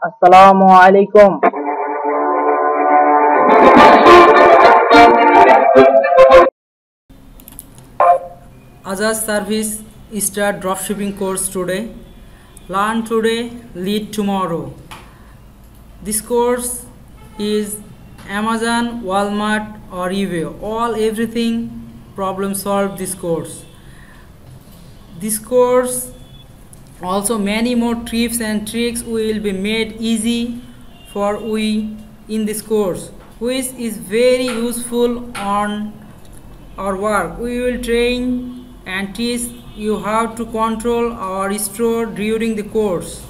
Assalamu Alaikum. Azad service start dropshipping course today. Learn today, lead tomorrow. This course is Amazon, Walmart or eBay. Everything problem solved this course. This course also many more tips and tricks will be made easy for we in this course, which is very useful on our work. We will train and teach you how to control our store during the course.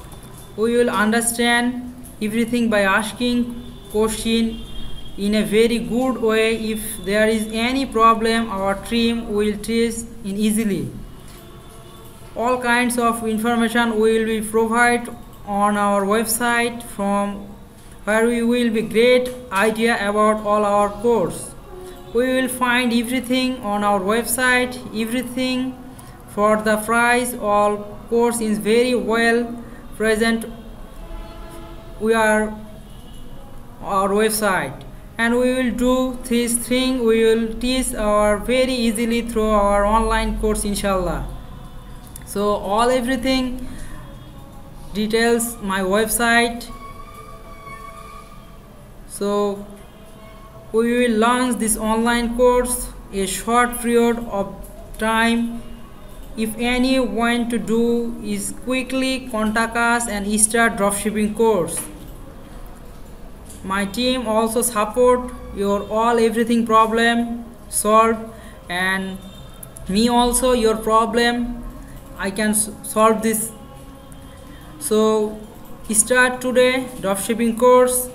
We will understand everything by asking question in a very good way. If there is any problem, our team will teach in easily. All kinds of information will be provided on our website, from where we will be great idea about all our course. We will find everything on our website, everything for the price. All course is very well present. We are our website, and we will do this thing. We will teach our very easily through our online course, inshallah. So everything details my website. So we will launch this online course a short period of time. If any want to do is quickly contact us and start dropshipping course. My team also support your everything problem solved, and me also your problem I can solve this. So start today dropshipping course.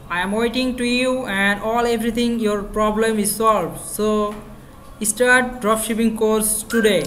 I am waiting to you, and everything your problem is solved. So start dropshipping course today.